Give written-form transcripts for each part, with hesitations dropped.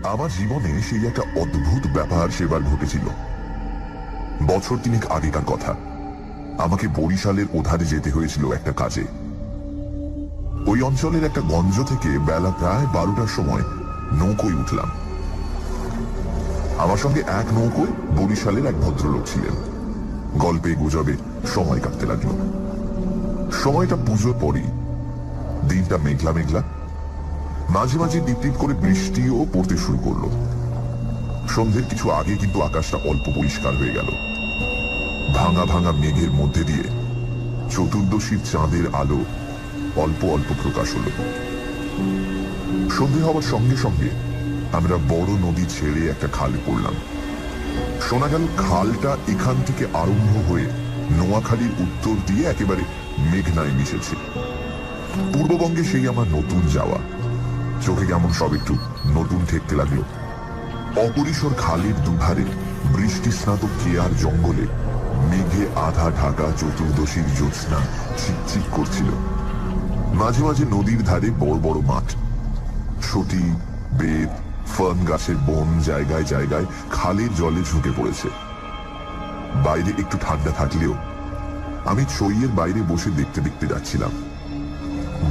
আমার জীবনে সেই একটা অদ্ভুত ব্যাপার সেবার ঘটেছিল। বছর তিনেক আগেকার কথা। আমাকে বরিশালের ওধারে যেতে হয়েছিল একটা কাজে। ওই অঞ্চলের একটা গঞ্জ থেকে বেলা প্রায় 12টার সময় নৌকোয় উঠলাম। আমার সঙ্গে এক নৌকোয় বরিশালের এক ভদ্রলোক ছিলেন। গল্পে গুজবে সময় কাটতে লাগলো। সময়টা পুজোর পরই। দিনটা মেঘলা মেঘলা, মাঝে মাঝে টিপ করে বৃষ্টিও পড়তে শুরু করলো। সন্ধ্যের কিছু আগে কিন্তু আকাশটা অল্প পরিষ্কার হয়ে গেল। ভাঙা ভাঙা মেঘের মধ্যে দিয়ে চতুর্দশীর চাঁদের আলো অল্প অল্প প্রকাশ হলো। সন্ধে হওয়ার সঙ্গে সঙ্গে আমরা বড় নদী ছেড়ে একটা খালে পড়লাম। শোনা গেল খালটা এখান থেকে আরম্ভ হয়ে নোয়াখালীর উত্তর দিয়ে একেবারে মেঘনায় মিশেছে। পূর্ববঙ্গে সেই আমার নতুন যাওয়া। চোখে কেমন সব একটু নতুন ঠেকতে লাগলো। অপরিসর খালের দুধারে বৃষ্টি স্নাত কেয়ার জঙ্গলে মেঘে আধা ঢাকা চতুর্দশীর জ্যোৎস্না চিকচিক করছিল। মাঝে মাঝে নদীর ধারে বড় বড় মাঠ, সটি, বেত, ফার্ন গাছের বন জায়গায় জায়গায় খালের জলে ঝুঁকে পড়েছে। বাইরে একটু ঠান্ডা থাকলেও আমি ছইয়ের বাইরে বসে দেখতে দেখতে যাচ্ছিলাম।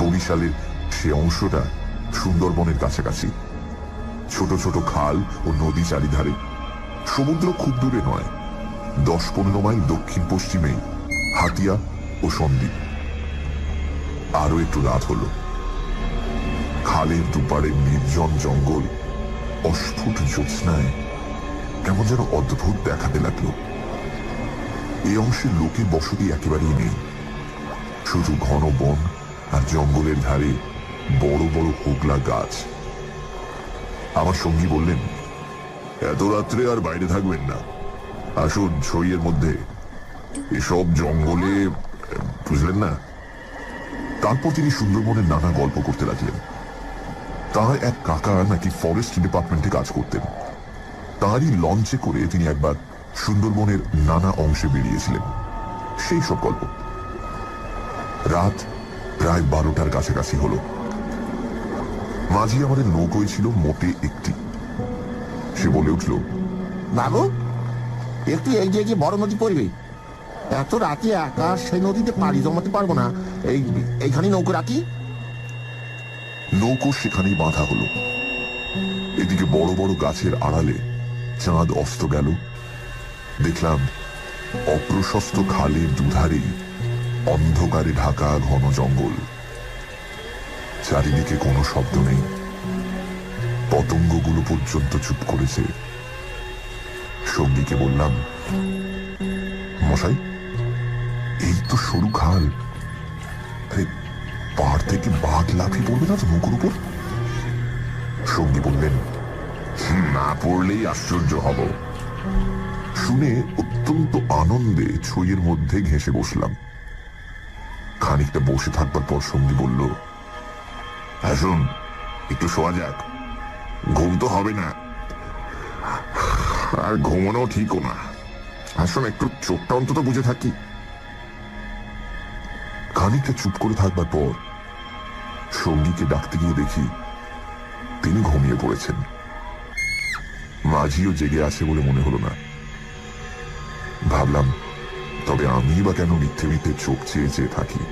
বরিশালের সে অংশটা সুন্দরবনের কাছাকাছি। ছোট ছোট খাল ও নদী চারিধারে। সমুদ্র খুব দূরে নয়, 10-15 মাইল দক্ষিণ পশ্চিমে হাতিয়া ও সন্দ্বীপ। আরো একটু রাত হলো। খালের দুপারে নির্জন জঙ্গল অস্ফুট জ্যোৎস্নায় কেমন যেন অদ্ভুত দেখাতে লাগলো। এই অংশের লোকের বসতি একেবারেই নেই। শুধু ঘন বন আর জঙ্গলের ধারে বড় বড় হোগলা গাছ। আমার সঙ্গী বললেন, এত রাত্রে আর বাইরে থাকবেন না, আসুন ছইয়ের মধ্যে, এসব জঙ্গলে, বুঝলেন না। তারপর তিনি সুন্দরবনের নানা গল্প করতে লাগলেন। তার এক কাকা নাকি ফরেস্ট ডিপার্টমেন্টে কাজ করতেন। তারই লঞ্চে করে তিনি একবার সুন্দরবনের নানা অংশে বেরিয়েছিলেন। সেই সব গল্প। রাত প্রায় 12টার কাছাকাছি হলো। মাঝি আমাদের নৌকোয় ছিল মোটে একটি। সে বলে উঠল, বাবু, একটু এই যে বড় নদী পড়বে, এত রাতে একা সেই নদীতে পাড়ি জমাতে পারবো না, এইখানে নৌকো রাখি। নৌকো সেখানেই বাঁধা হলো। এদিকে বড় বড় গাছের আড়ালে চাঁদ অস্ত গেল। দেখলাম অপ্রশস্ত খালের দুধারেই অন্ধকারে ঢাকা ঘন জঙ্গল। চারিদিকে কোনো শব্দ নেই। পতঙ্গগুলো পর্যন্ত চুপ করেছে। সঙ্গীকে বললাম, মশাই, এই তো সরু খাল, পাহাড় থেকে বাঘ লাফিয়ে পড়বে না তো নৌকোর উপর? সঙ্গী বললেন, না পড়লেই আশ্চর্য হব। শুনে অত্যন্ত আনন্দে ছইয়ের মধ্যে ঘেঁষে বসলাম। খানিকটা বসে থাকবার পর সঙ্গী বলল, আসুন একটু শোয়া যাক, ঘুম তো হবে না, আর ঘুমানো ঠিকও না, আসুন একটু চোখটা অন্তত বুঝে থাকি। খানিকটা চুপ করে থাকবার পর সঙ্গীকে ডাকতে গিয়ে দেখি তিনি ঘুমিয়ে পড়েছেন। মাঝিও জেগে আছে বলে মনে হলো না। ভাবলাম, তবে আমি বা কেন মিথ্যে মিথ্যে চোখ চেয়ে চেয়ে থাকি।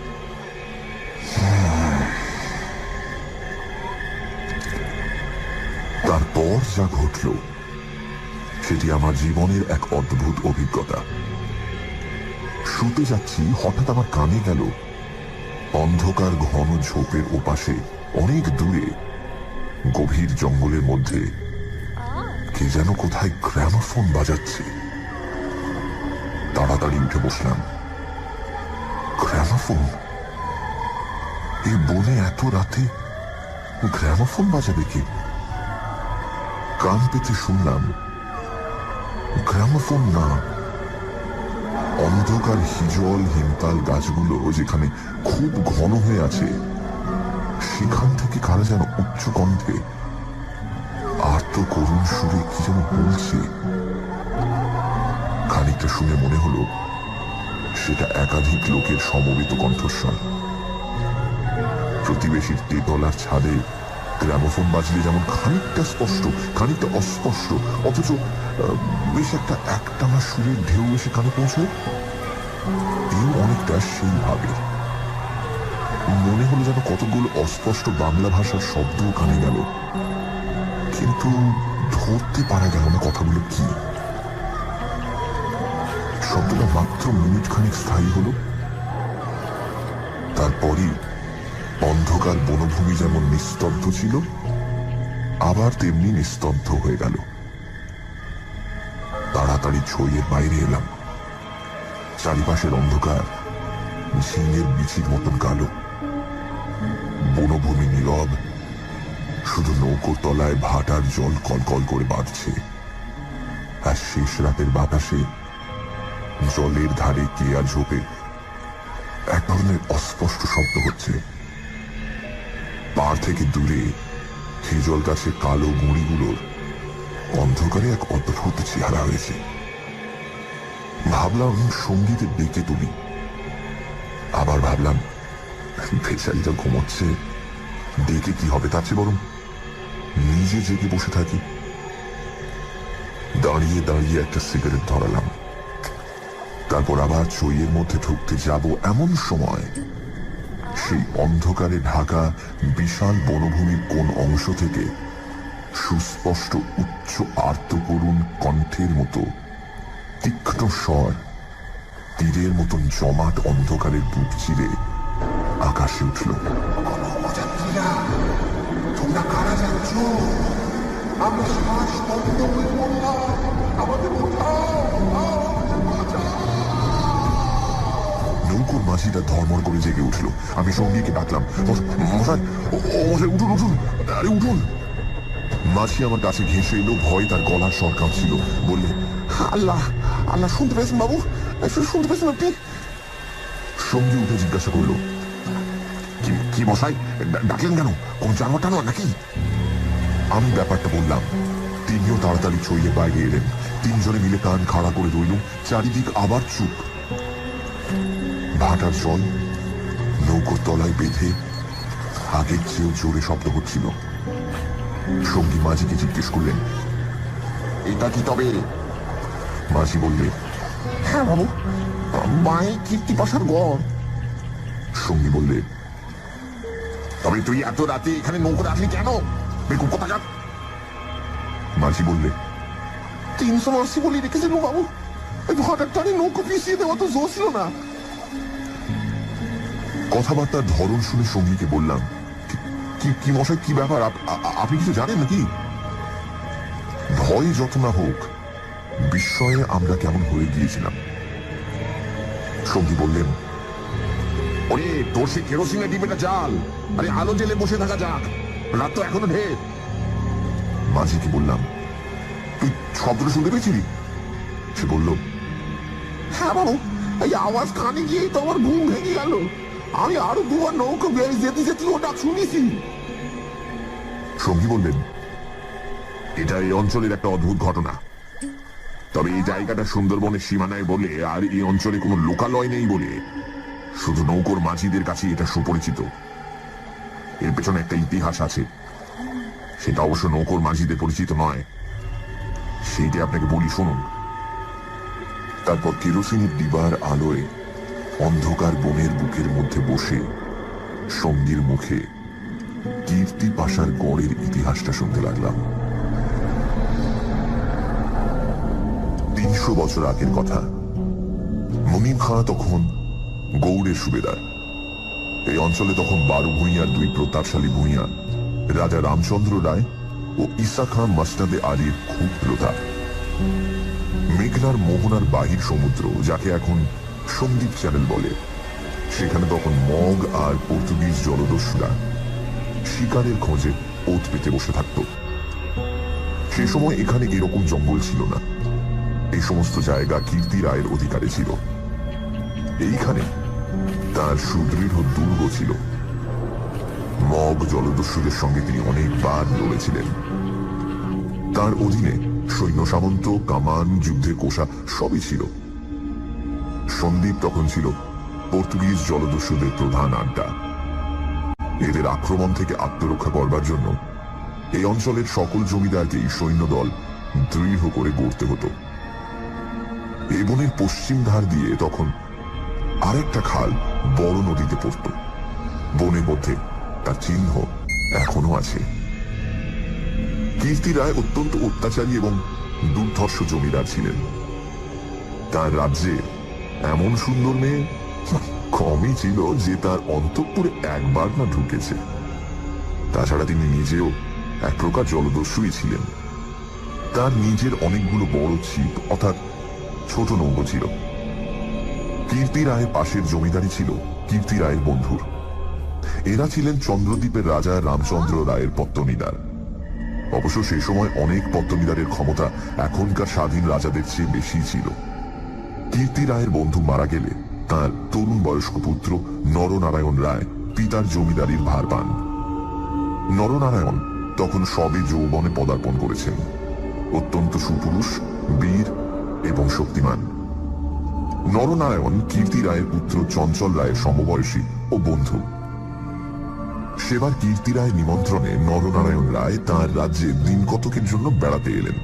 তারপর যা ঘটল সেটি আমার জীবনের এক অদ্ভুত অভিজ্ঞতা। শুতে যাচ্ছি, হঠাৎ আমার কানে গেল অন্ধকার ঘন ঝোপের ওপাশে অনেক দূরে গভীর জঙ্গলের মধ্যে কে যেন কোথায় গ্রামোফোন বাজাচ্ছে। তাড়াতাড়ি উঠে বসলাম। গ্রামোফোন? এই বনে এত রাতে গ্রামোফোন বাজাবে কে? কান পেতে শুনলাম, গ্রামোফোন না, অন্ধকার হিজল হিমতাল গাছগুলো যেখানে খুব ঘন হয়ে আছে সেখান থেকে কারা যেন উচ্চ কণ্ঠে আর্ত করুণ সুরে কি যেন বলছে। খানিকটা শুনে মনে হলো সেটা একাধিক লোকের সমবেত কণ্ঠস্বর। প্রতিবেশীর তেতলার ছাদে গ্রামোফোন বাজলে যেমন খানিকটা স্পষ্ট খানিকটা অস্পষ্ট অথচ বেশ একটা একটানা সুরের ঢেউ এসে কানে পৌঁছয়, এও অনেকটা সেইভাবে। মনে হলো যেন কতগুলো অস্পষ্ট বাংলা ভাষার শব্দ কানে গেল, কিন্তু ধরতে পারা গেল না কথাগুলো কি। শব্দটা মাত্র মিনিট খানিক স্থায়ী হলো, তারপরই অন্ধকার বনভূমি যেমন নিস্তব্ধ ছিল আবার তেমনি নিস্তব্ধ হয়ে গেল। তাড়াতাড়ি ছইয়ের বাইরে এলাম। চারিপাশের অন্ধকার ঝিঙের বিচির মতন কালো, বনভূমি নীরব, শুধু নৌকোর তলায় ভাটার জল কলকল করে বাঁধছে, আর শেষ রাতের বাতাসে জলের ধারে কেয়া ঝোপে এক ধরনের অস্পষ্ট শব্দ হচ্ছে। পাড় থেকে দূরে খেজল গাছের কালো গুঁড়িগুলোর অন্ধকারে এক অদ্ভুত চেহারা হয়েছে। ভাবলাম সঙ্গীতে ডেকে তুলি, আবার ভাবলাম বেচারিটা ঘুমোচ্ছে, ডেকে কি হবে, তার চেয়ে বরং নিজে জেগে বসে থাকি। দাঁড়িয়ে দাঁড়িয়ে একটা সিগারেট ধরালাম, তারপর আবার চইয়ের মধ্যে ঢুকতে যাব এমন সময় সেই অন্ধকারে ঢাকা বিশাল বনভূমির কোন অংশ থেকে সুস্পষ্ট উচ্চ আর্ত করুণ কণ্ঠের মতো তীক্ষ্ণ স্বর তীরের মতন জমাট অন্ধকারের বুক চিরে আকাশে উঠল। তোমরা কারা যাচ্ছ? আমরা শ্বাস বন্ধ হয়ে পড়লাম, আমাদের নৌকোর মাঝিটা ধর্মর করে জেগে উঠল। আমি সঙ্গীকে ডাকলাম, মশাই মশাই উঠুন উঠুন, আরে উঠুন। মাঝি আমার কাছে ঘেঁষে এলো, ভয় তার গলার স্বর কাঁপছিল। বললে, আল্লাহ আল্লাহ, শুনতে পেয়েছেন বাবু? শুনতে পেয়েছেন আপনি? সঙ্গী উঠে জিজ্ঞাসা করলো, কি মশাই, ডাকলেন কেন? কোন জানোয়ার টানোয়ার নাকি? আমি ব্যাপারটা বললাম। তিনিও তাড়াতাড়ি ছইয়ে বাইরে এলেন। তিনজনে মিলে কান খাড়া করে রইল। চারিদিক আবার চুপ। ভাটার জল নৌকোর তলায় বেঁধে আগের চেয়েও জোরে শব্দ হচ্ছিল। সঙ্গী মাঝিকে জিজ্ঞেস করলেন, এটা কি তবে? মাঝি বললে, হ্যাঁ বাবু, মাই কীর্তি পাশার গড়। সঙ্গী বললে, তবে তুই এত রাতে এখানে নৌকো রাখলি কেন? বেকুব কোথাকার। মাঝি বললে, 380 বলি রেখেছিল বাবু, ওই ভাটার টানে নৌকো পিছিয়ে দেওয়া তো জোর ছিল না। কথাবার্তার ধরন শুনে সঙ্গীকে বললাম, কি মশাই, কি ব্যাপার, আপনি কিছু জানেন নাকি? ভয় যত না হোক, বিস্ময়ে আমরা কেমন হয়ে গিয়েছিলাম। সঙ্গী বললেন, ওরে তোর সে কেরোসিনের ডিবেটা জাল, আরে আলো জেলে বসে থাকা যাক, রাত তো এখনো ঢের। মাঝিকে বললাম, তুই শব্দটা শুনতে পেয়েছিলি? সে বলল, হ্যাঁ বাবু, এই আওয়াজ কানে গিয়েই তো আমার ঘুম ভেঙে গেল। আমি আরো দুবার নৌকো বেয়ে যেতে যেতে ওটা শুনেছি। সঙ্গী বললেন, এটা এই অঞ্চলের একটা অদ্ভুত ঘটনা। তবে এই জায়গাটা সুন্দরবনের সীমানায় বলে আর এই অঞ্চলে কোনো লোকালয় নেই বলে শুধু নৌকোর মাঝিদের কাছে এটা সুপরিচিত। এর পেছনে একটা ইতিহাস আছে, সেটা অবশ্য নৌকোর মাঝিদের পরিচিত নয়। সেইটা আপনাকে বলি, শুনুন। তারপর কেরোসিনের ডিবার আলোয় অন্ধকার বনের বুকের মধ্যে বসে সঙ্গীর মুখে কীর্তি পাশার গড়ের ইতিহাসটা শুনতে লাগলাম। 300 বছর আগের কথা। মুনিম খাঁ তখন গৌড়ের সুবেদার। এই অঞ্চলে তখন 12 ভূঁইয়ার 2 প্রতাপশালী ভূঁইয়া, রাজা রামচন্দ্র রায় ও ঈসা খাঁ মাস্টাদে আলীর খুব প্রতাপ। মেঘনার মোহনার বাহির সমুদ্র, যাকে এখন সন্দীপ চ্যানেল বলে, সেখানে তখন মগ আর পর্তুগিজ জলদস্যুরা শিকারের খোঁজে ওত পেতে বসে থাকত। সে সময় এখানে এরকম জঙ্গল ছিল না। এই সমস্ত জায়গা কীর্তি রায়ের অধিকারে ছিল। এইখানে তার সুদৃঢ় দুর্গ ছিল। মগ জলদস্যুদের সঙ্গে তিনি অনেকবার লড়েছিলেন। তার অধীনে সৈন্য সামন্ত, কামান, যুদ্ধে কোষা সবই ছিল। সন্দীপ তখন ছিল পর্তুগিজ জলদস্যুদের প্রধান আড্ডা। এদের আক্রমণ থেকে আত্মরক্ষা করবার জন্য এই অঞ্চলের সকল জমিদারকেই সৈন্যদল দৃঢ় করে গড়তে হতো। এই বনের পশ্চিম ধার দিয়ে তখন আরেকটা খাল বড় নদীতে পড়ত। বনের মধ্যে তার চিহ্ন এখনো আছে। কীর্তি রায় অত্যন্ত অত্যাচারী এবং দুর্ধর্ষ জমিদার ছিলেন। তার রাজ্যে এমন সুন্দর মেয়ে কমই ছিল যে তার অন্তঃপুরে একবার না ঢুকেছে। তাছাড়া তিনি নিজেও এক প্রকার জলদস্যুই ছিলেন। তার নিজের অনেকগুলো বড় ছিপ অর্থাৎ ছোট নৌকো ছিল। কীর্তি রায়ের পাশের জমিদারি ছিল কীর্তি রায়ের বন্ধুর। এরা ছিলেন চন্দ্রদ্বীপের রাজা রামচন্দ্র রায়ের পত্তনিদার। অবশ্য সে সময় অনেক পত্তনিদারের ক্ষমতা এখনকার স্বাধীন রাজাদের চেয়ে বেশি ছিল। কীর্তি রায়ের বন্ধু মারা গেলে তার তরুণ বয়স্ক পুত্র নরনারায়ণ রায় পিতার জমিদারির ভার পান। নরনারায়ণ তখন সবে যৌবনে পদার্পণ করেছেন। অত্যন্ত সুপুরুষ, বীর এবং শক্তিমান। নরনারায়ণ কীর্তি রায়ের পুত্র চঞ্চল রায়ের সমবয়সী ও বন্ধু। সেবার কীর্তি রায়ের নিমন্ত্রণে নরনারায়ণ রায় তাঁর রাজ্যে দিন কতকের জন্য বেড়াতে এলেন।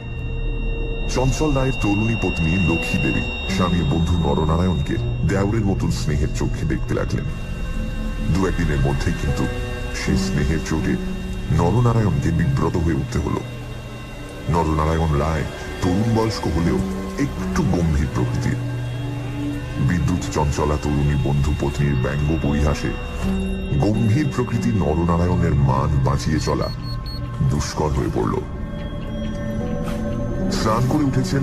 চঞ্চল রায়ের তরুণী পত্নী লক্ষ্মী দেবী স্বামীর বন্ধু নরনারায়ণকে দেওরের মতন স্নেহের চোখে দেখতে লাগলেন। দু একদিনের মধ্যেই কিন্তু সেই স্নেহের চোটে নরনারায়ণকে বিব্রত হয়ে উঠতে হল। নরনারায়ণ রায় তরুণ বয়স্ক হলেও একটু গম্ভীর প্রকৃতির। বিদ্যুৎ চঞ্চলা তরুণী বন্ধু পত্নীর ব্যঙ্গ পরিহাসে গম্ভীর প্রকৃতির নরনারায়ণের মান বাঁচিয়ে চলা দুষ্কর হয়ে পড়ল। স্নান করে উঠেছেন,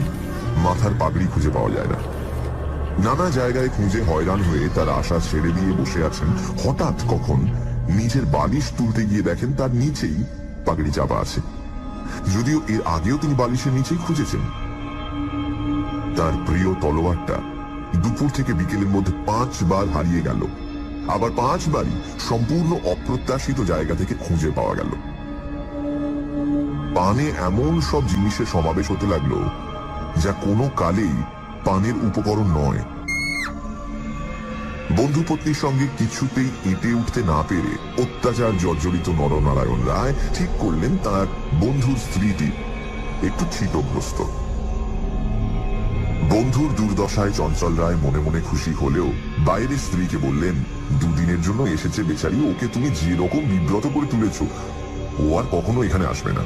মাথার পাগড়ি খুঁজে পাওয়া যায় না। নানা জায়গায় খুঁজে হয়রান হয়ে তার আশা ছেড়ে দিয়ে বসে আছেন। হঠাৎ কখন নিজের বালিশ তুলতে গিয়ে দেখেন তার নিচেই পাগড়ি চাপা আছে। যদিও এর আগেও তিনি বালিশের নিচেই খুঁজেছেন। তার প্রিয় তলোয়ারটা দুপুর থেকে বিকেলের মধ্যে 5 বার হারিয়ে গেল। আবার 5 বারই সম্পূর্ণ অপ্রত্যাশিত জায়গা থেকে খুঁজে পাওয়া গেল। পানে এমন সব জিনিসের সমাবেশ হতে লাগলো যা কোনো কালেই পানের উপকরণ নয়। বন্ধু পত্নীর সঙ্গে কিছুতেই এঁটে উঠতে না পেরে অত্যাচার জর্জরিত নরনারায়ণ রায় ঠিক করলেন তার বন্ধুর স্ত্রীটি একটু ছিটগ্রস্ত। বন্ধুর দুর্দশায় চঞ্চল রায় মনে মনে খুশি হলেও বাইরে স্ত্রীকে বললেন, দুদিনের জন্য এসেছে বেচারি, ওকে তুমি যেরকম বিব্রত করে তুলেছ ও আর কখনো এখানে আসবে না।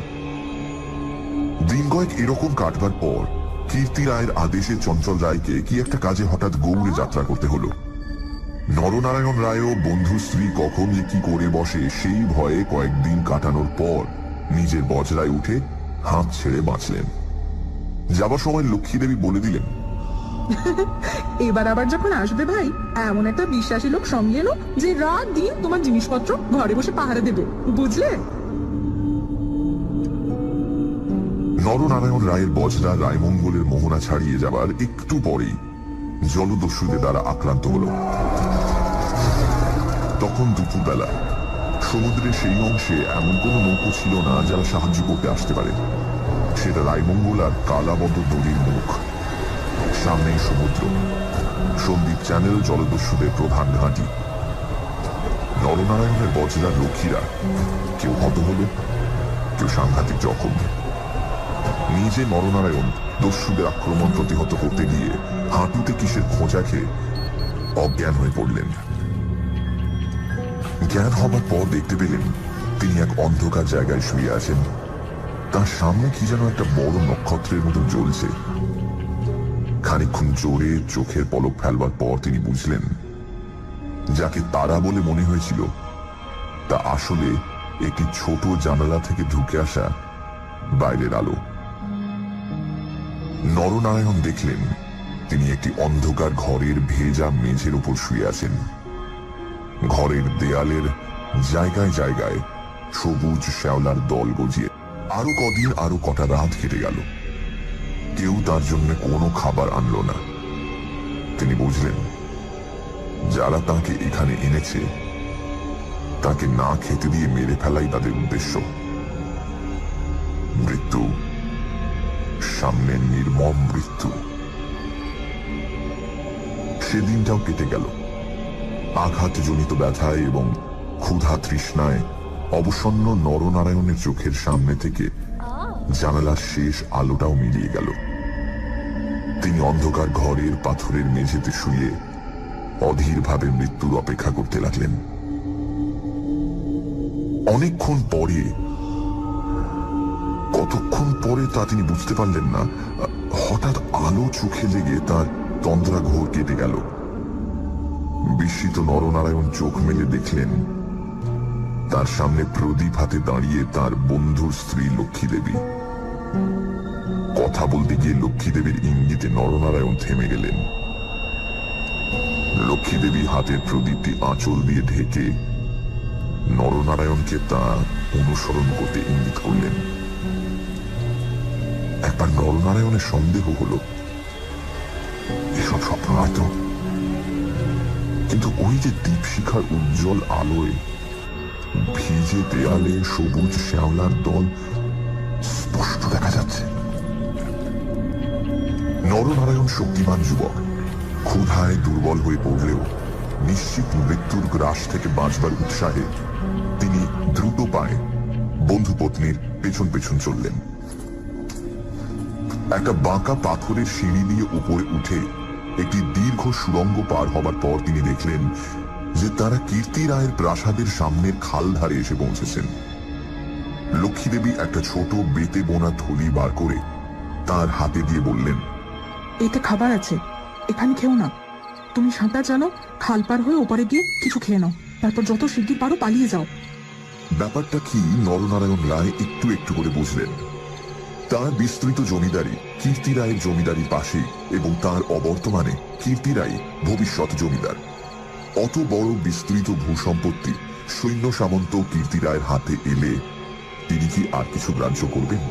দিন কয়েক এরকম কাটবার পর কীর্তি রায়ের আদেশে চঞ্চল রায়কে কি একটা কাজে হঠাৎ গৌড়ে যাত্রা করতে হলো। নরনারায়ণ রায়ও বন্ধু স্ত্রী কখন যে কি করে বসে সেই ভয়ে কয়েকদিন কাটানোর পর নিজের বজরায় উঠে হাঁপ ছেড়ে বাঁচলেন। যাবার সময় লক্ষ্মী দেবী বলে দিলেন, এবার আবার যখন আসবে ভাই, এমন একটা বিশ্বাসী লোক সঙ্গে এলো যে রাত দিন তোমার জিনিসপত্র ঘরে বসে পাহারা দেবে, বুঝলে? নরনারায়ণ রায়ের বজরা রায়মঙ্গলের মোহনা ছাড়িয়ে যাবার একটু পরেই জলদস্যুদের দ্বারা আক্রান্ত হল। তখন দুপুরবেলা সমুদ্রের সেই অংশে এমন কোন নৌকো ছিল না যারা সাহায্য করতে আসতে পারে। সেটা রায়মঙ্গল আর কালাবদ্ধ নদীর মুখ, সামনেই সমুদ্র। সন্দ্বীপ চ্যানেল জলদস্যুদের প্রধান ঘাঁটি। নরনারায়ণের বজরার লক্ষ্মীরা কেউ হত হল, কেউ সাংঘাতিক জখম। নিজে নরনারায়ণ দস্যুদের আক্রমণ প্রতিহত করতে গিয়ে হাঁটুতে কিসের খোঁচা খেয়ে অজ্ঞান হয়ে পড়লেন। জ্ঞান হবার পর দেখতে পেলেন তিনি এক অন্ধকার জায়গায় শুয়ে আছেন। তার সামনে কি যেন একটা বড় নক্ষত্রের মতো জ্বলছে। খানিকক্ষণ জোরে চোখের পলক ফেলবার পর তিনি বুঝলেন যাকে তারা বলে মনে হয়েছিল তা আসলে একটি ছোট জানালা থেকে ঢুকে আসা বাইরের আলো। নরনারায়ণ দেখলেন তিনি একটি অন্ধকার ঘরের ভেজা মেঝের উপর শুয়ে আছেন। ঘরের দেয়ালের জায়গায় জায়গায় সবুজ শ্যাওলার দল গজিয়ে। আরো কদিন, আরো কটা রাত কেটে গেল। কেউ তার জন্য কোনো খাবার আনলো না। তিনি বুঝলেন যারা তাকে এখানে এনেছে তাকে না খেতে দিয়ে মেরে ফেলাই তাদের উদ্দেশ্য। মৃত্যু, সামনে নির্মম মৃত্যু। সেদিনটাও কেটে গেল। আঘাতজনিত ব্যথায় এবং ক্ষুধা তৃষ্ণায় অবসন্ন নরনারায়ণের চোখের সামনে থেকে জানালার শেষ আলোটাও মিলিয়ে গেল। তিনি অন্ধকার ঘরের পাথরের মেঝেতে শুয়ে অধীরভাবে মৃত্যুর অপেক্ষা করতে লাগলেন। অনেকক্ষণ পরে, কতক্ষণ পরে তা তিনি বুঝতে পারলেন না, হঠাৎ আলো চোখে লেগে তার তন্দ্রা ঘোর কেটে গেল। বিস্মিত নরনারায়ণ চোখ মেলে দেখলেন তার সামনে প্রদীপ হাতে দাঁড়িয়ে তার বন্ধুর স্ত্রী লক্ষ্মী দেবী। কথা বলতে গিয়ে লক্ষ্মী দেবীর ইঙ্গিতে নরনারায়ণ থেমে গেলেন। লক্ষ্মী দেবী হাতের প্রদীপটি আঁচল দিয়ে ঢেকে নরনারায়ণকে তা অনুসরণ করতে ইঙ্গিত করলেন। একবার নরনারায়ণের সন্দেহ হলো এসব স্বপ্ন হয়তো, কিন্তু ওই যে দীপশিখার উজ্জ্বল আলোয় ভিজে দেয়ালে সবুজ শ্যাওলার দল স্পষ্ট দেখা যাচ্ছে। নরনারায়ণ শক্তিমান যুবক, ক্ষুধায় দুর্বল হয়ে পড়লেও নিশ্চিত মৃত্যুর গ্রাস থেকে বাঁচবার উৎসাহে তিনি দ্রুত পায়ে বন্ধু পত্নীর পেছন পেছন চললেন। একটা বাঁকা পাথরের সিঁড়ি দিয়ে উপরে উঠে একটি দীর্ঘ সুড়ঙ্গ পার হবার পর তিনি দেখলেন যে তারা কীর্তি রায়ের প্রাসাদের সামনের খাল ধারে এসে পৌঁছেছেন। লক্ষ্মী দেবী একটা ছোট বেতে বোনা থলি বার করে তার হাতে দিয়ে বললেন, এতে খাবার আছে, এখানে খেও না। তুমি সাঁতার জানো, খাল পার হয়ে ওপারে গিয়ে কিছু খেয়ে নাও, তারপর যত শিগগির পারো পালিয়ে যাও। ব্যাপারটা কি নরনারায়ণ রায় একটু একটু করে বুঝলেন। তার বিস্তৃত জমিদারি কীর্তি রায়ের জমিদারির পাশেই, এবং তার অবর্তমানে কীর্তি রায় ভবিষ্যৎ জমিদার। অত বড় বিস্তৃত ভূসম্পত্তি সৈন্য সামন্ত কীর্তি রায়ের হাতে এলে তিনি কি আর কিছু গ্রাহ্য করবেন?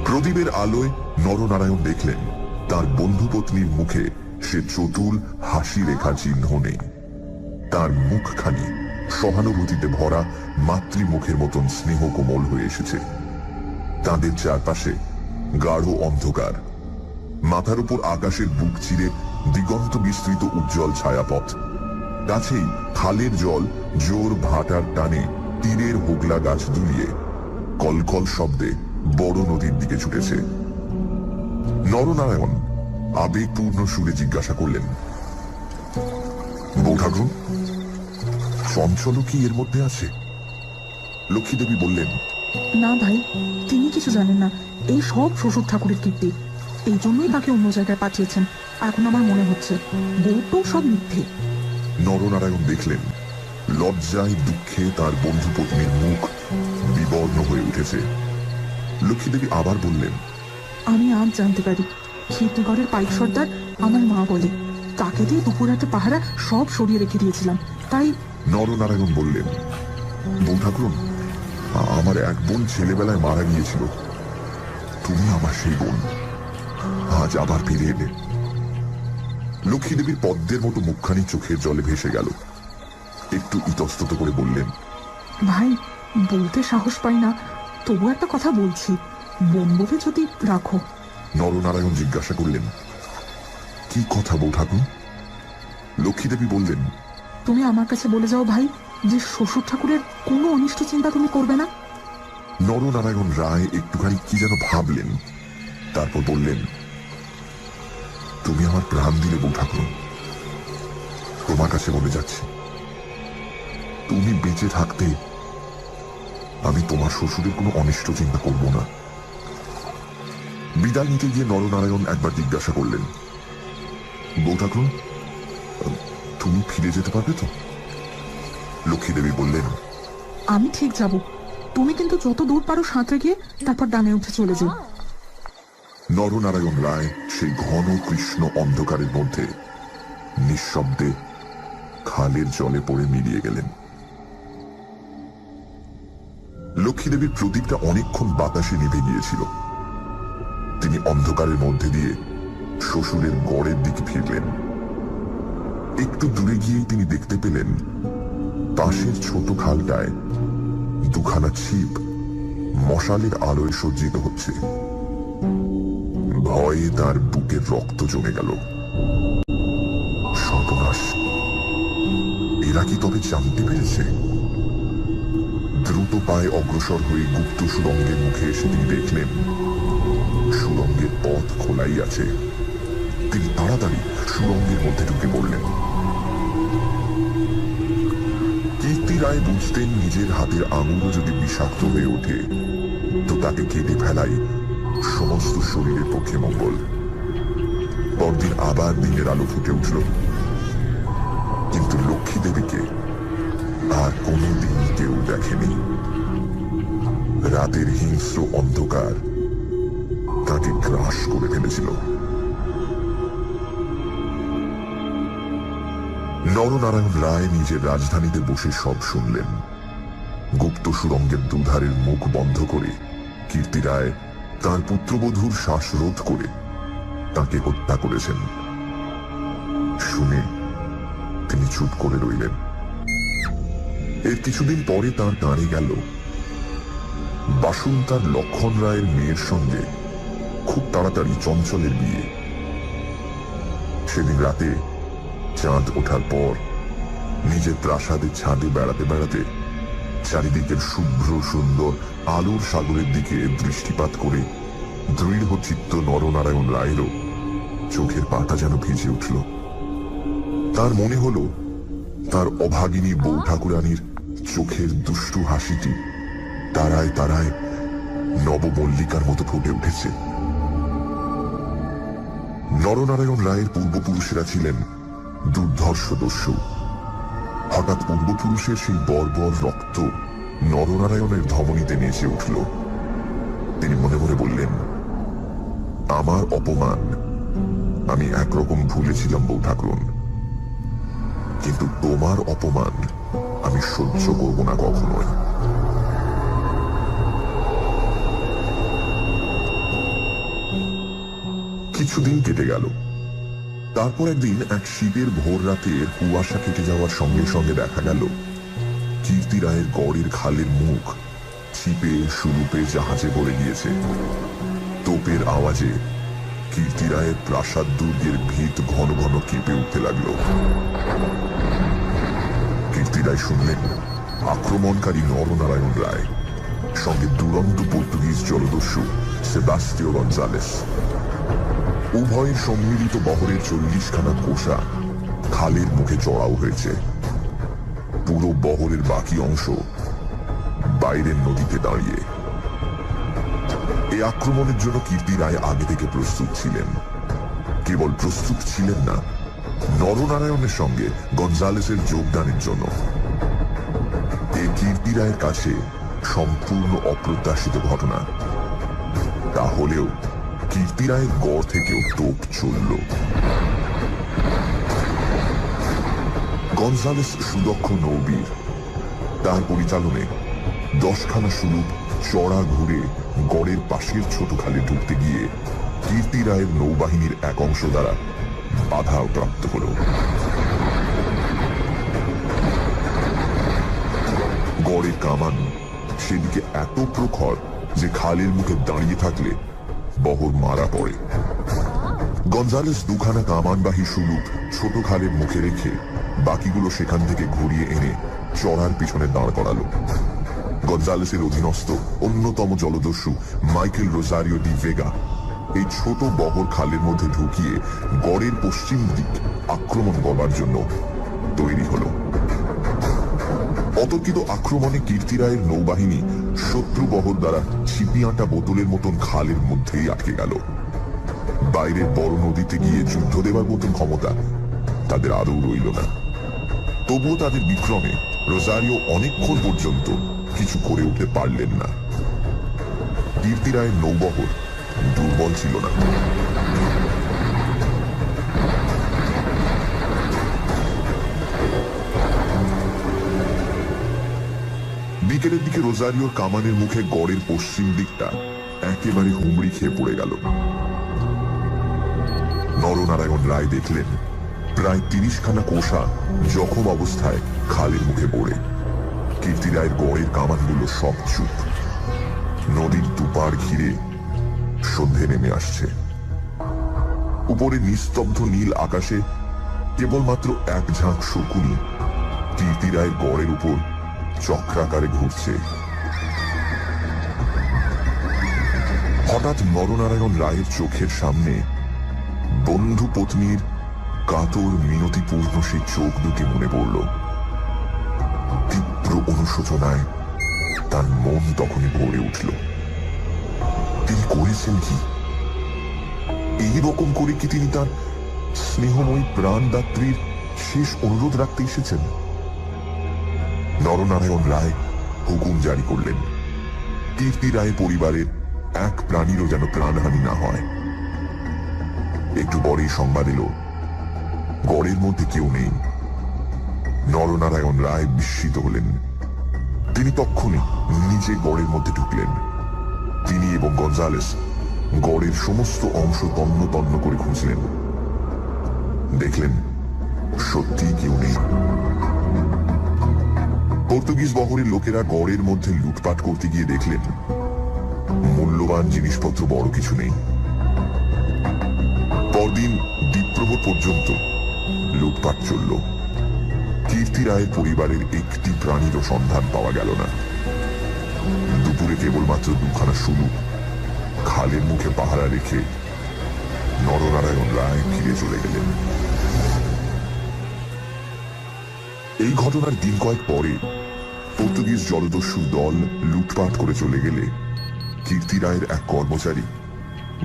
প্রদীপের আলোয় নরনারায়ণ দেখলেন তার বন্ধু পত্নীর মুখে সে চতুল হাসি রেখা চিহ্ন নেই। তার মুখখানি সহানুভূতিতে ভরা মাতৃমুখের মতন স্নেহ কোমল হয়ে এসেছে। তাদের চারপাশে গাঢ় অন্ধকার, মাথার উপর আকাশের বুক চিরে দিগন্ত বিস্তৃত উজ্জ্বল ছায়াপথ। কাছেই খালের জল জোর ভাটার টানে তীরের হোগলা গাছ দুলিয়ে কলকল শব্দে বড় নদীর দিকে ছুটেছে। নরনারায়ণ আবেগপূর্ণ সুরে জিজ্ঞাসা করলেন, বউ ঠাকুর, চঞ্চলও কি এর মধ্যে আছে? লক্ষ্মী দেবী বললেন, না ভাই, তিনি কিছু জানেন না। এই সব শ্বশুর ঠাকুরের কীর্তি, এই জন্যই তাকে অন্য জায়গায় পাঠিয়েছেন। এখন আমার মনে হচ্ছে বউটাও সব মিথ্যে। নরনারায়ণ দেখলেন লজ্জায় দুঃখে তার বন্ধু পত্নীর মুখ বিবর্ণ হয়ে উঠেছে। লক্ষ্মী দেবী আবার বললেন, আমি আজ জানতে পারি কীর্তিগড়ের পাইক সর্দার আমার মা বলে, তাকে দিয়ে দুপুরাতে পাহারা সব সরিয়ে রেখে দিয়েছিলাম। তাই নরনারায়ণ বললেন, বউ ঠাকুর, আমার এক বোন ছেলেবেলায় মারা গিয়েছিল, তুমি আমার সেই বোন, আজ আবার ফিরে এলে। লক্ষ্মী দেবীর পদ্মের মতো মুখখানি চোখের জলে ভেসে গেল। একটু ইতস্তত করে বললেন, ভাই, বলতে সাহস পাই না, তবু একটা কথা বলছি, বোন বলে যদি রাখো। নরনারায়ণ জিজ্ঞাসা করলেন, কি কথা বউ ঠাকুর? লক্ষ্মী দেবী বললেন, তুমি আমার কাছে বলে যাও ভাই যে শ্বশুর ঠাকুরের কোনো অনিষ্ট চিন্তা তুমি করবে না। নরনারায়ণ রায় একটুখানি কি যেন ভাবলেন, তারপর বললেন, তুমি আমার প্রাণ দিলে বউ ঠাকুর, তোমার কাছে বলে যাচ্ছি, তুমি বেঁচে থাকতে আমি তোমার শ্বশুরের কোনো অনিষ্ট চিন্তা করব না। বিদায় নিতে গিয়ে নরনারায়ণ একবার জিজ্ঞাসা করলেন, বউ ঠাকুর, তুমি ফিরে যেতে পারবে তো? লক্ষ্মী দেবী বললেন, আমি ঠিক যাব, তুমি কিন্তু যত দূর পারো সাঁতরে গিয়ে তারপর ডাঙে উঠে চলে যাও। নরনারায়ণ রায় সেই ঘন কৃষ্ণ অন্ধকারের মধ্যে নিঃশব্দে খালের জলে পড়ে মিলিয়ে গেলেন। লক্ষ্মী দেবীর প্রদীপটা অনেকক্ষণ বাতাসে নিভে গিয়েছিল। তিনি অন্ধকারের মধ্যে দিয়ে শ্বশুরের গড়ের দিকে ফিরলেন। একটু দূরে গিয়েই তিনি দেখতে পেলেন পাশের ছোট খালটায় দুখানা ছিপ মশালের আলোয় সজ্জিত হচ্ছে। ভয়ে তার বুকের রক্ত জমে গেল। সর্বনাশ, এরা কি তবে জানতে পেরেছে দ্রুত পায়ে অগ্রসর হয়ে গুপ্ত সুড়ঙ্গের মুখে এসে তিনি দেখলেন সুড়ঙ্গের পথ খোলাই আছে। তিনি তাড়াতাড়ি সুড়ঙ্গের মধ্যে ঢুকে পড়লেন। কীর্তি রায় বুঝতেন নিজের হাতের আঙুলও যদি বিষাক্ত হয়ে ওঠে তো তাকে কেটে ফেলাই সমস্ত শরীরের পক্ষে মঙ্গল। পরদিন আবার দিনের আলো ফুটে উঠল, কিন্তু লক্ষ্মী দেবীকে আর কোনদিন কেউ দেখেনি। রাতের হিংস্র অন্ধকার তাকে গ্রাস করে ফেলেছিল। নরনারায়ণ রায় নিজের রাজধানীতে বসে সব শুনলেন। গুপ্ত সুড়ঙ্গের দুধারের মুখ বন্ধ করে কীর্তি রায় তাঁর পুত্রবধূর শ্বাসরোধ করে তাকে হত্যা করেছেন। শুনে তিনি চুপ করে রইলেন। এর কিছুদিন পরে তাঁর কানে গেল বাসুন তার লক্ষণ রায়ের মেয়ের সঙ্গে খুব তাড়াতাড়ি চঞ্চলের বিয়ে। সেদিন রাতে চাঁদ ওঠার পর নিজের প্রাসাদের ছাদে বেড়াতে বেড়াতে চারিদিকের শুভ্র সুন্দর আলোর সাগরের দিকে দৃষ্টিপাত করে দৃঢ় চিত্ত নরনারায়ণ রায়েরও চোখের পাতা যেন ভিজে উঠল। তার মনে হলো তার অভাগিনী বউ ঠাকুরানীর চোখের দুষ্টু হাসিটি তারায় তারায় নবমল্লিকার মতো ফুটে উঠেছে। নরনারায়ণ রায়ের পূর্বপুরুষেরা ছিলেন দুর্ধর্ষ দস্যু। হঠাৎ পূর্বপুরুষের সেই বর্বর রক্ত নরনারায়ণের ধমনীতে নেচে উঠল। তিনি মনে মনে বললেন, আমার অপমান আমি একরকম ভুলেছিলাম বউ ঠাকুরন, কিন্তু তোমার অপমান আমি সহ্য করব না কখনোই। কিছুদিন কেটে গেল। তারপর একদিন এক শীতের ভোর রাতের কুয়াশা কেটে যাওয়ার সঙ্গে সঙ্গে দেখা গেল কীর্তি রায়ের গড়ের খালের মুখ ছিপে সুরূপে জাহাজে ভরে গিয়েছে। তোপের আওয়াজে কীর্তি রায়ের প্রাসাদ দুর্গের ভিত ঘন ঘন কেঁপে উঠতে লাগল। কীর্তি রায় শুনলেন আক্রমণকারী নরনারায়ণ রায় সঙ্গে দুরন্ত পর্তুগিজ জলদস্যু সেবাস্টিও গঞ্জালেস। উভয়ের সম্মিলিত বহরের 40খানা কোষা খালের মুখে চড়াও হয়েছে। পুরো বহরের বাকি অংশ বাইরের নদীতে দাঁড়িয়ে। এই আক্রমণের জন্য কীর্তি রায় আগে থেকে প্রস্তুত ছিলেন। কেবল প্রস্তুত ছিলেন না, নরনারায়ণের সঙ্গে গঞ্জালেসের যোগদানের জন্য। এই কীর্তি রায়ের কাছে সম্পূর্ণ অপ্রত্যাশিত ঘটনা। তাহলেও কীর্তি রায়ের গড় থেকেও তোপ চলল। গঞ্জালেস সুদক্ষ নৌবীর। তার পরিচালনে 10খানা সুরূপ চড়া ঘুরে গড়ের পাশের ছোট খালে ঢুকতে গিয়ে কীর্তি রায়ের নৌবাহিনীর এক অংশ দ্বারা বাধা প্রাপ্ত হল। গড়ের কামান সেদিকে এত প্রখর যে খালের মুখে দাঁড়িয়ে থাকলে বহর মারা পড়ে। গঞ্জালেস 2খানা কামানবাহী সুরূপ ছোট খালের মুখে রেখে বাকিগুলো সেখান থেকে ঘুরিয়ে এনে চড়ার পিছনে দাঁড় করালো। গঞ্জালেসের অধীনস্থ অন্যতম জলদস্যু মাইকেল রোজারিও ডি ভেগা এই ছোট বহর খালের মধ্যে ঢুকিয়ে গড়ের পশ্চিম দিক আক্রমণ করবার জন্য তৈরি হল। অতর্কিত আক্রমণে কীর্তি রায়ের নৌবাহিনী শত্রু বহর দ্বারা ছিপিয়াঁটা বোতলের মতন খালের মধ্যেই আটকে গেল। বাইরের বড় নদীতে গিয়ে যুদ্ধ দেবার মতন ক্ষমতা তাদের আদৌ রইল না। তবুও তাদের বিক্রমে রোজারিও অনেকক্ষণ পর্যন্ত কিছু করে উঠতে পারলেন না। কীর্তি রায়ের নৌবহর দুর্বল ছিল না। বিকেলের দিকে রোজারিওর কামানের মুখে গড়ের পশ্চিম দিকটা একেবারে হুমড়ি খেয়ে পড়ে গেল। নরনারায়ণ রায় দেখলেন প্রায় 30খানা কোষা জখম অবস্থায় খালের মুখে পড়ে। কীর্তি রায়ের গড়ের কামানগুলো সব চুপ। নদীর দুপার ঘিরে সন্ধে নেমে আসছে। উপরে নিস্তব্ধ নীল আকাশে কেবলমাত্র এক ঝাঁক শকুনি কীর্তি রায়ের গড়ের উপর চক্রাকারে ঘুরছে। হঠাৎ নরনারায়ণ রায়ের চোখের সামনে বন্ধু পত্নীর কাতর মিনতিপূর্ণ সেই চোখ দুটি মনে পড়ল। তীব্র অনুশোচনায় তার মন তখনই ভরে উঠল। তিনি করেছেন কি? এইরকম করে কি তিনি তার স্নেহময়ী প্রাণদাত্রীর শেষ অনুরোধ রাখতে এসেছেন? নরনারায়ণ রায় হুকুম জারি করলেন, কীর্তি রায় পরিবারের এক প্রাণীরও যেন প্রাণহানি না হয়। একটু পরেই সংবাদ এলো, গড়ের মধ্যে কেউ নেই। নরনারায়ণ রায় বিস্মিত হলেন। তিনি তক্ষুনি নিজে গড়ের মধ্যে ঢুকলেন। তিনি এবং গঞ্জালেস গড়ের সমস্ত অংশ তন্ন তন্ন করে খুঁজলেন। দেখলেন সত্যি কেউ নেই। পর্তুগিজ বহরের লোকেরা গড়ের মধ্যে লুটপাট করতে গিয়ে দেখলেন মূল্যবান জিনিসপত্র বড় কিছু নেই। পরদিন দ্বীপ্রহর পর্যন্ত লুটপাট চলল। কীর্তি রায়ের পরিবারের একটি প্রাণীরও সন্ধান পাওয়া গেল না। দুপুরে কেবলমাত্র দুখানা শুলুক খালের মুখে পাহারা রেখে নরনারায়ণ রায় ফিরে চলে গেলেন। এই ঘটনার দিন কয়েক পরে পর্তুগিজ জলদস্যুর দল লুটপাট করে চলে গেলে কীর্তি রায়ের এক কর্মচারী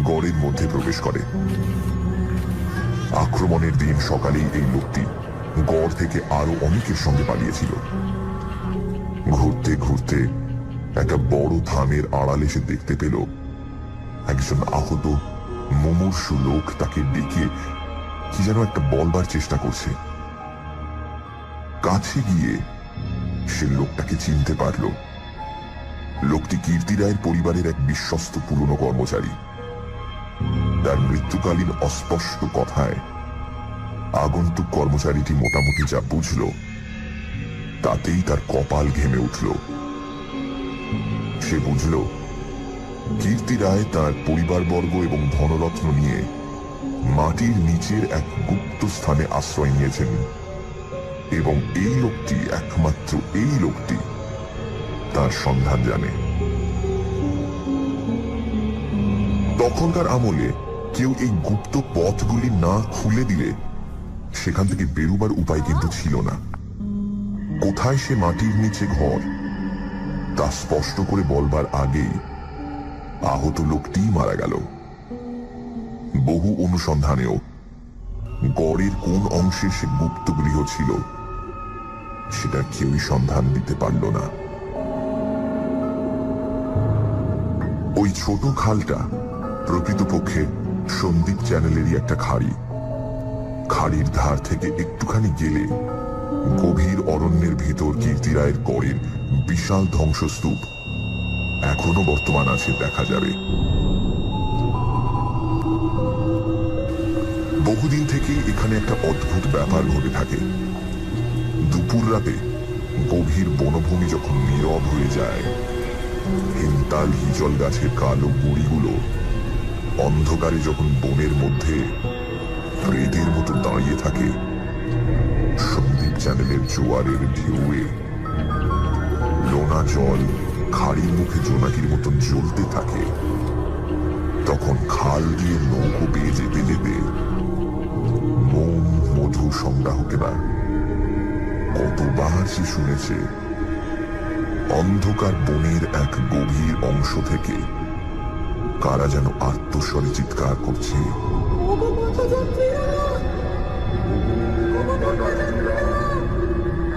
গড়ের মধ্যে প্রবেশ করে। আক্রমণের দিন সকালেই এই লোকটি গড় থেকে আরো অনেকের সঙ্গে পালিয়েছিল। ঘুরতে ঘুরতে একটা বড় থামের আড়ালে সে দেখতে পেল একজন আহত মুমূর্ষু লোক তাকে ডেকে কি যেন একটা বলবার চেষ্টা করছে। কাছে গিয়ে সে লোকটাকে চিনতে পারল। লোকটি কীর্তি রায়ের পরিবারের এক বিশ্বস্ত পুরনো কর্মচারী। তার মৃত্যুকালীন অস্পষ্ট কথায় আগন্তুক কর্মচারীটি মোটামুটি যা বুঝল তাতেই তার কপাল ঘেমে উঠল। সে বুঝল কীর্তি রায় তার পরিবারবর্গ এবং ধনরত্ন নিয়ে মাটির নিচের এক গুপ্ত স্থানে আশ্রয় নিয়েছেন এবং এই লোকটি, একমাত্র এই লোকটি তার সন্ধান জানে। তখনকার আমলে কেউ এই গুপ্ত পথগুলি না খুলে দিলে সেখান থেকে বেরুবার উপায় কিন্তু ছিল না। কোথায় সে মাটির নিচে ঘর তা স্পষ্ট করে বলবার আগেই আহত লোকটি মারা গেল। বহু অনুসন্ধানেও গড়ের কোন অংশে সে গুপ্ত গৃহ ছিল সেটা কেউই সন্ধান দিতে পারল না। ওই ছোট খালটা প্রকৃতপক্ষে সন্দীপ চ্যানেলেরই একটা খাড়ি। খাড়ির ধার থেকে একটুখানি গেলে গভীর অরণ্যের ভেতর কীর্তি রায়ের গড়ের বিশাল ধ্বংসস্তূপ এখনো বর্তমান আছে, দেখা যাবে। বহুদিন থেকে এখানে একটা অদ্ভুত ব্যাপার ঘটে থাকে। দুপুর রাতে গভীর বনভূমি যখন নীরব হয়ে যায়, হিমতাল হিজল গাছের কালো গুড়িগুলো অন্ধকারে যখন বনের মধ্যে প্রেতের মতো দাঁড়িয়ে থাকে, সন্দীপ চ্যানেলের জোয়ারের ঢেউয়ে লোনা জল খাড়ির মুখে জোনাকির মতন জ্বলতে থাকে, তখন খাল দিয়ে নৌকো বেয়ে যেতে যেতে মোম মধু সংগ্রাহকেরা কতবার সে শুনেছে অন্ধকার বনের এক গভীর অংশ থেকে কারা যেন আত্মস্বরে চিৎকার করছে,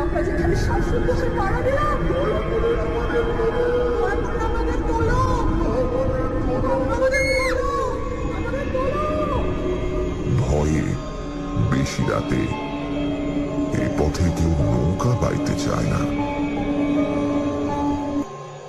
আমরা যেখানে শাসন বসে মারা গেলাম, ভয়ে বেশি রাতে এ পথে কেউ নৌকা বাইতে চায় না।